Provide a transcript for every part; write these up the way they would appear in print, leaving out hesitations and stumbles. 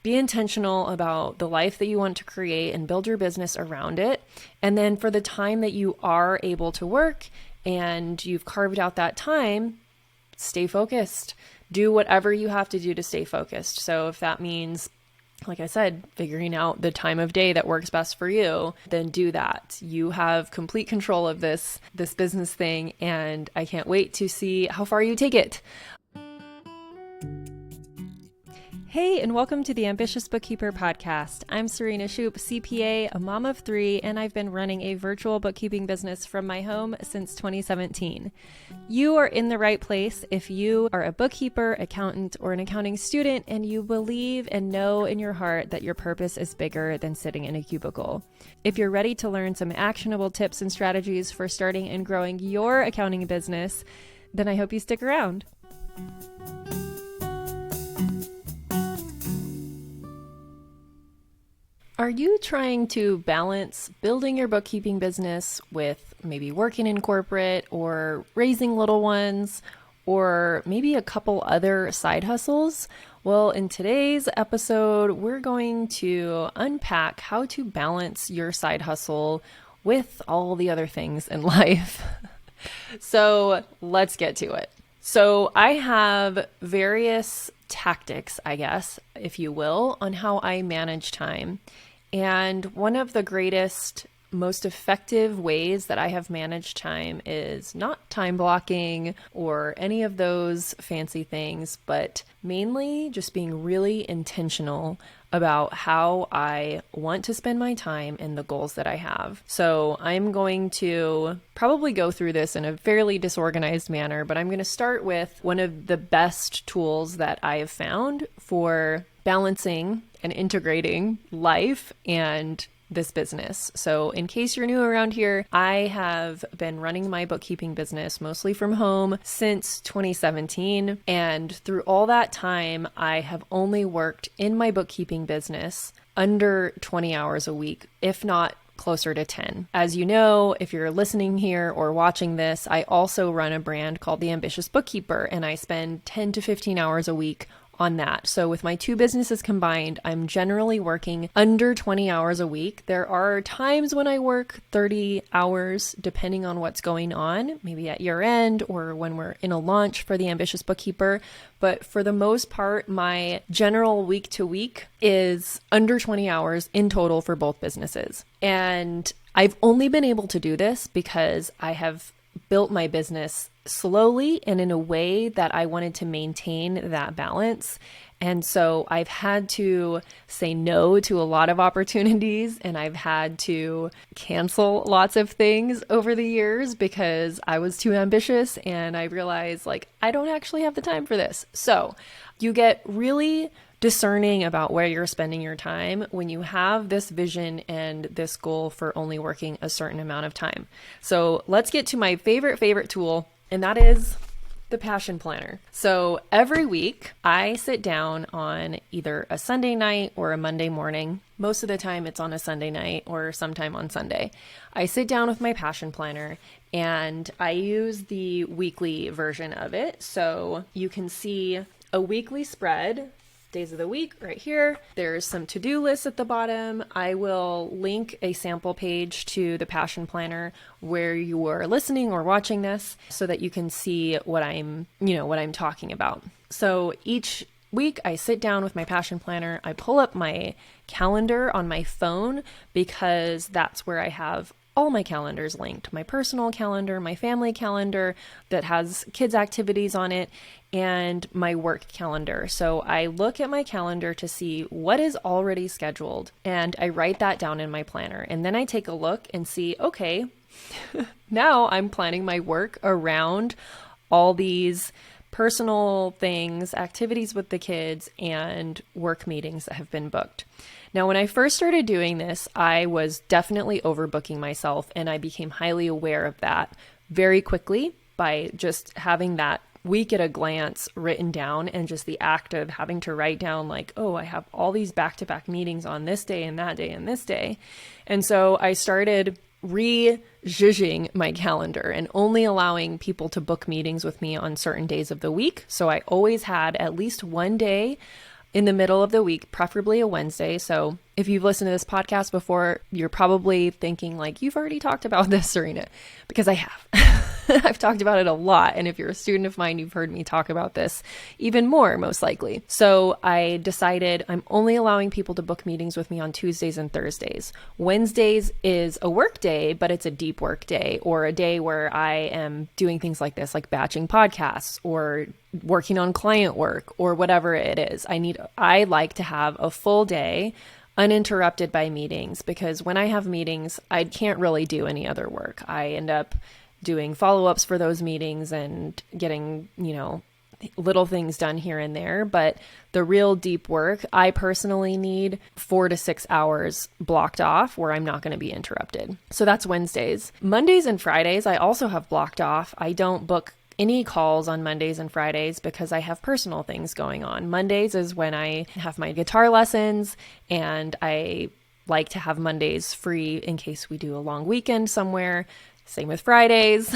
be intentional about the life that you want to create and build your business around it. And then for the time that you are able to work and you've carved out that time, stay focused. Do whatever you have to do to stay focused. So if that means, like I said, figuring out the time of day that works best for you, then do that. You have complete control of this business thing, and I can't wait to see how far you take it. Hey, and welcome to the Ambitious Bookkeeper Podcast. I'm Serena Shoup, CPA, a mom of 3, and I've been running a virtual bookkeeping business from my home since 2017. You are in the right place if you are a bookkeeper, accountant, or an accounting student, and you believe and know in your heart that your purpose is bigger than sitting in a cubicle. If you're ready to learn some actionable tips and strategies for starting and growing your accounting business, then I hope you stick around. Are you trying to balance building your bookkeeping business with maybe working in corporate or raising little ones or maybe a couple other side hustles? Well, in today's episode, we're going to unpack how to balance your side hustle with all the other things in life. So let's get to it. So I have various tactics, I guess, if you will, on how I manage time. And one of the greatest, most effective ways that I have managed time is not time blocking or any of those fancy things, but mainly just being really intentional about how I want to spend my time and the goals that I have. So I'm going to probably go through this in a fairly disorganized manner, but I'm going to start with one of the best tools that I have found for balancing and integrating life and this business. So in case you're new around here, I have been running my bookkeeping business mostly from home since 2017. And through all that time, I have only worked in my bookkeeping business under 20 hours a week, if not closer to 10. As you know, if you're listening here or watching this, I also run a brand called the Ambitious Bookkeeper, and I spend 10 to 15 hours a week on that. So with my two businesses combined, I'm generally working under 20 hours a week. There are times when I work 30 hours, depending on what's going on, maybe at year end or when we're in a launch for the Ambitious Bookkeeper. But for the most part, my general week to week is under 20 hours in total for both businesses. And I've only been able to do this because I have built my business slowly and in a way that I wanted to maintain that balance. And so I've had to say no to a lot of opportunities, and I've had to cancel lots of things over the years because I was too ambitious and I realized I don't actually have the time for this. So you get really discerning about where you're spending your time when you have this vision and this goal for only working a certain amount of time. So let's get to my favorite tool, and that is the Passion Planner. So every week I sit down on either a Sunday night or a Monday morning. Most of the time it's on a Sunday night or sometime on Sunday. I sit down with my Passion Planner and I use the weekly version of it. So you can see a weekly spread, days of the week right here. There's some to-do lists at the bottom. I will link a sample page to the Passion Planner where you are listening or watching this so that you can see what I'm talking about. So each week I sit down with my Passion Planner. I pull up my calendar on my phone because that's where I have all my calendars linked, my personal calendar, my family calendar that has kids' activities on it, and my work calendar. So I look at my calendar to see what is already scheduled, and I write that down in my planner. And then I take a look and see, okay, now I'm planning my work around all these personal things, activities with the kids, and work meetings that have been booked. Now, when I first started doing this, I was definitely overbooking myself, and I became highly aware of that very quickly by just having that week at a glance written down, and just the act of having to write down I have all these back-to-back meetings on this day and that day and this day. And so I started re-zhuzhing my calendar and only allowing people to book meetings with me on certain days of the week. So I always had at least one day in the middle of the week, preferably a Wednesday. So if you've listened to this podcast before, you're probably thinking like, you've already talked about this, Serena, because I have. I've talked about it a lot. And if you're a student of mine, you've heard me talk about this even more, most likely. So I decided I'm only allowing people to book meetings with me on Tuesdays and Thursdays. Wednesdays is a work day, but it's a deep work day, or a day where I am doing things like this, like batching podcasts or working on client work or whatever it is. I like to have a full day uninterrupted by meetings, because when I have meetings, I can't really do any other work. I end up doing follow-ups for those meetings and getting, little things done here and there. But the real deep work, I personally need 4 to 6 hours blocked off where I'm not going to be interrupted. So that's Wednesdays. Mondays and Fridays, I also have blocked off. I don't book any calls on Mondays and Fridays because I have personal things going on. Mondays is when I have my guitar lessons, and I like to have Mondays free in case we do a long weekend somewhere. Same with Fridays.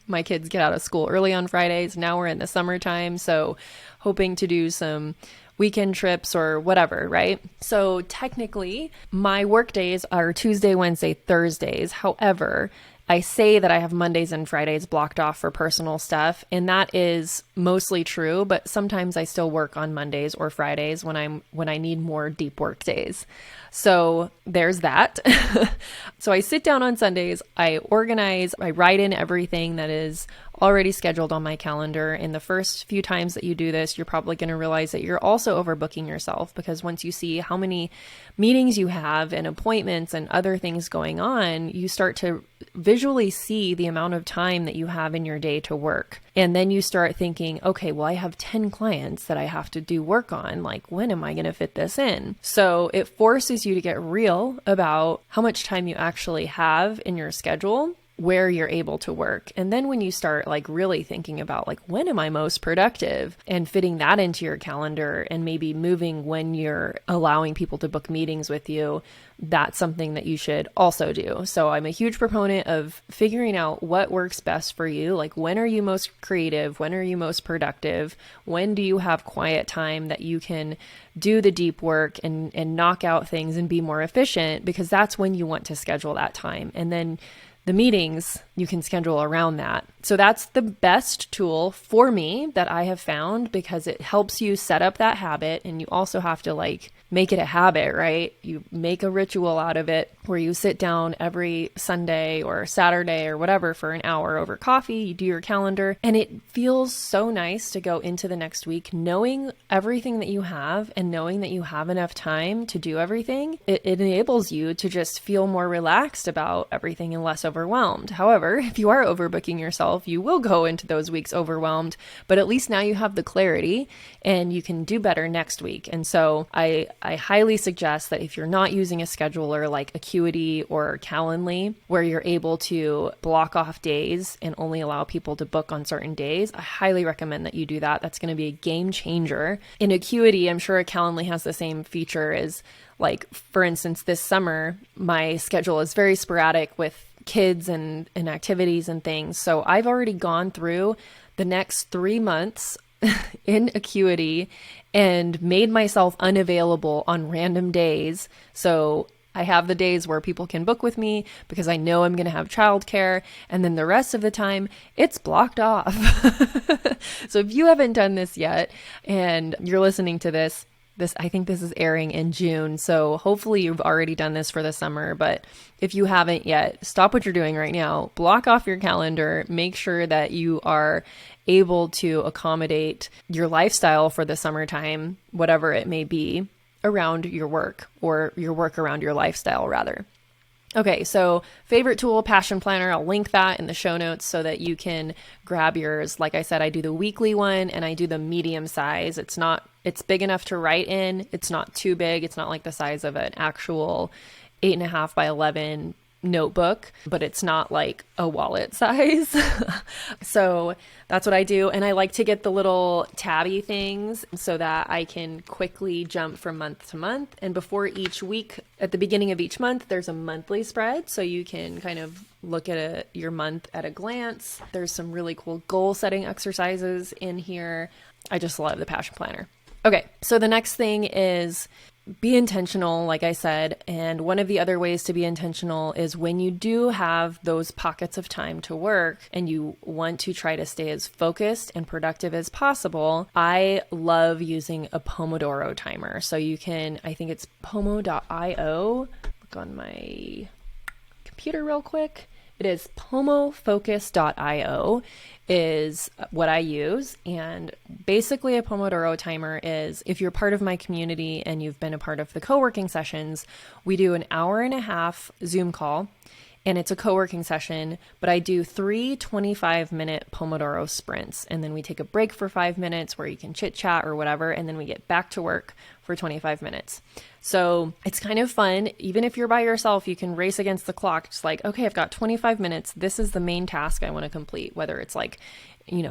My kids get out of school early on Fridays. Now we're in the summertime, so hoping to do some weekend trips or whatever, right? So technically, my work days are Tuesday, Wednesday, Thursdays. However, I say that I have Mondays and Fridays blocked off for personal stuff, and that is mostly true, but sometimes I still work on Mondays or Fridays when I need more deep work days. So there's that. So I sit down on Sundays, I organize, I write in everything that is already scheduled on my calendar. And the first few times that you do this, you're probably going to realize that you're also overbooking yourself, because once you see how many meetings you have and appointments and other things going on, you start to visually see the amount of time that you have in your day to work. And then you start thinking, okay, well, I have 10 clients that I have to do work on. Like, when am I going to fit this in? So it forces you to get real about how much time you actually have in your schedule, where you're able to work. And then when you start like really thinking about like, when am I most productive, and fitting that into your calendar, and maybe moving when you're allowing people to book meetings with you, that's something that you should also do. So I'm a huge proponent of figuring out what works best for you. Like, when are you most creative? When are you most productive? When do you have quiet time that you can do the deep work and knock out things and be more efficient? Because that's when you want to schedule that time. And then the meetings, you can schedule around that. So that's the best tool for me that I have found, because it helps you set up that habit. And you also have to like make it a habit, right? You make a ritual out of it where you sit down every Sunday or Saturday or whatever for an hour over coffee, you do your calendar, and it feels so nice to go into the next week knowing everything that you have and knowing that you have enough time to do everything. It enables you to just feel more relaxed about everything and less overwhelmed. However, if you are overbooking yourself, you will go into those weeks overwhelmed, but at least now you have the clarity and you can do better next week. And so I highly suggest that if you're not using a scheduler like Acuity or Calendly, where you're able to block off days and only allow people to book on certain days, I highly recommend that you do that. That's going to be a game changer. In Acuity, I'm sure Calendly has the same feature as, like, for instance, this summer, my schedule is very sporadic with kids and activities and things. So I've already gone through the next 3 months in Acuity and made myself unavailable on random days. So I have the days where people can book with me because I know I'm going to have childcare, and then the rest of the time it's blocked off. So if you haven't done this yet and you're listening to this, I think this is airing in June. So hopefully you've already done this for the summer, but if you haven't yet, stop what you're doing right now, block off your calendar, make sure that you are able to accommodate your lifestyle for the summertime, whatever it may be, around your work, or your work around your lifestyle rather. Okay, so favorite tool, Passion Planner. I'll link that in the show notes so that you can grab yours. Like I said, I do the weekly one and I do the medium size. It's big enough to write in. It's not too big. It's not like the size of an actual 8.5 by 11 notebook, but it's not like a wallet size. So that's what I do. And I like to get the little tabby things so that I can quickly jump from month to month. And before each week, at the beginning of each month, there's a monthly spread. So you can kind of look at your month at a glance. There's some really cool goal setting exercises in here. I just love the Passion Planner. Okay, so the next thing is be intentional, like I said. And one of the other ways to be intentional is when you do have those pockets of time to work and you want to try to stay as focused and productive as possible. I love using a Pomodoro timer. So you can, I think it's pomo.io. Look on my computer real quick. It is pomofocus.io is what I use. And basically a Pomodoro timer is, if you're part of my community and you've been a part of the co-working sessions, we do an 1.5 hour Zoom call. And it's a co-working session, but I do 3 25-minute Pomodoro sprints. And then we take a break for 5 minutes where you can chit chat or whatever. And then we get back to work for 25 minutes. So it's kind of fun. Even if you're by yourself, you can race against the clock. Just like, okay, I've got 25 minutes. This is the main task I want to complete, whether it's like,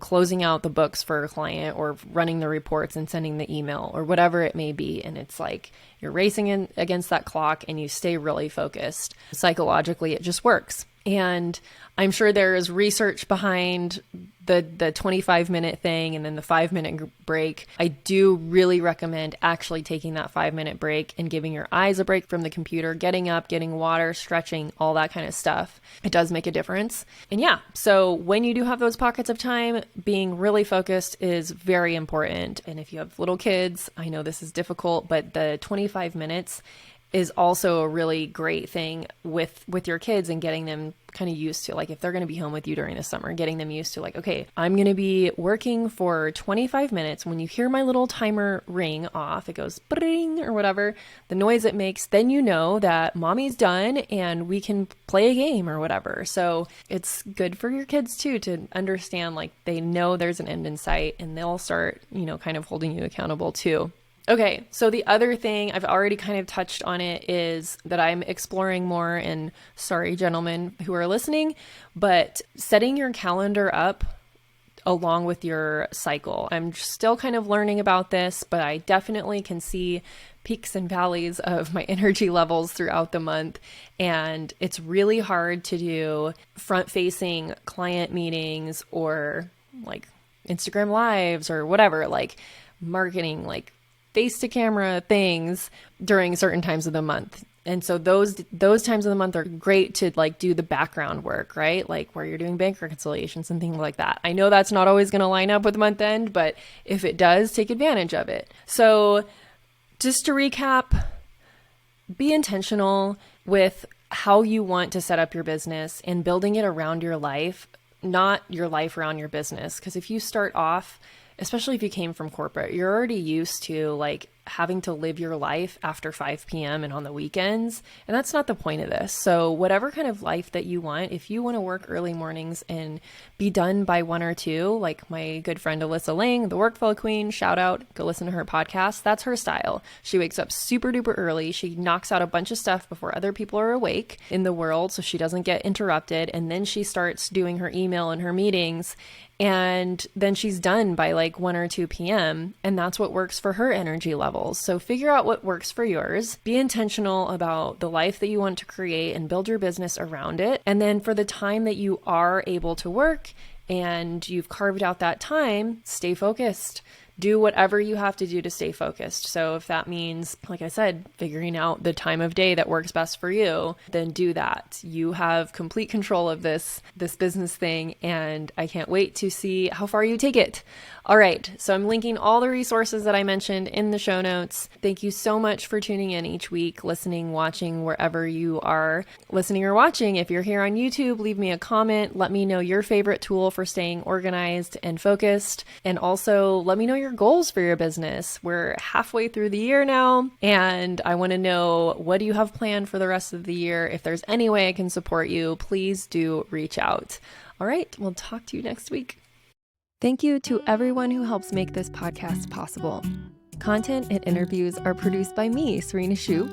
closing out the books for a client or running the reports and sending the email or whatever it may be. And it's like you're racing against that clock and you stay really focused. Psychologically, it just works. And I'm sure there is research behind the 25-minute thing and then the 5-minute break. I do really recommend actually taking that 5-minute break and giving your eyes a break from the computer, getting up, getting water, stretching, all that kind of stuff. It does make a difference. And yeah, so when you do have those pockets of time, being really focused is very important. And if you have little kids, I know this is difficult, but the 25 minutes is also a really great thing with your kids and getting them kind of used to, like, if they're going to be home with you during the summer, getting them used to like, okay, I'm going to be working for 25 minutes. When you hear my little timer ring off, it goes bring or whatever, the noise it makes, then you know that mommy's done and we can play a game or whatever. So it's good for your kids too, to understand, like, they know there's an end in sight and they'll start, kind of holding you accountable too. Okay, so the other thing, I've already kind of touched on it, is that I'm exploring more, and sorry, gentlemen who are listening, but setting your calendar up along with your cycle. I'm still kind of learning about this, but I definitely can see peaks and valleys of my energy levels throughout the month. And it's really hard to do front-facing client meetings or like Instagram lives or whatever, like marketing, like face to camera things during certain times of the month. And so those times of the month are great to like do the background work, right? Like where you're doing bank reconciliations and things like that. I know that's not always going to line up with month end, but if it does, take advantage of it. So just to recap, be intentional with how you want to set up your business and building it around your life, not your life around your business. Because if you start off, especially if you came from corporate, you're already used to like having to live your life after 5 p.m. and on the weekends. And that's not the point of this. So whatever kind of life that you want, if you want to work early mornings and be done by 1 or 2, like my good friend Alyssa Lang, the Workflow Queen, shout out, go listen to her podcast. That's her style. She wakes up super duper early. She knocks out a bunch of stuff before other people are awake in the world so she doesn't get interrupted. And then she starts doing her email and her meetings. And then she's done by like 1 or 2 p.m. And that's what works for her energy levels. So figure out what works for yours. Be intentional about the life that you want to create and build your business around it. And then for the time that you are able to work and you've carved out that time, stay focused. Do whatever you have to do to stay focused. So if that means, like I said, figuring out the time of day that works best for you, then do that. You have complete control of this business thing, and I can't wait to see how far you take it. All right, so I'm linking all the resources that I mentioned in the show notes. Thank you so much for tuning in each week, listening, watching, wherever you are listening or watching. If you're here on YouTube, leave me a comment. Let me know your favorite tool for staying organized and focused. And also let me know your goals for your business. We're halfway through the year now, and I want to know, what do you have planned for the rest of the year? If there's any way I can support you, please do reach out. All right, we'll talk to you next week. Thank you to everyone who helps make this podcast possible. Content and interviews are produced by me, Serena Shu.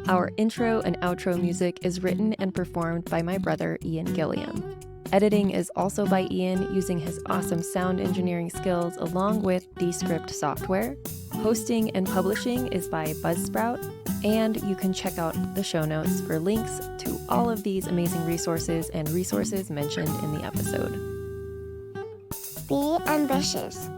Our intro and outro music is written and performed by my brother, Ian Gilliam. Editing is also by Ian, using his awesome sound engineering skills along with Descript software. Hosting and publishing is by Buzzsprout, and you can check out the show notes for links to all of these amazing resources and resources mentioned in the episode. Be ambitious.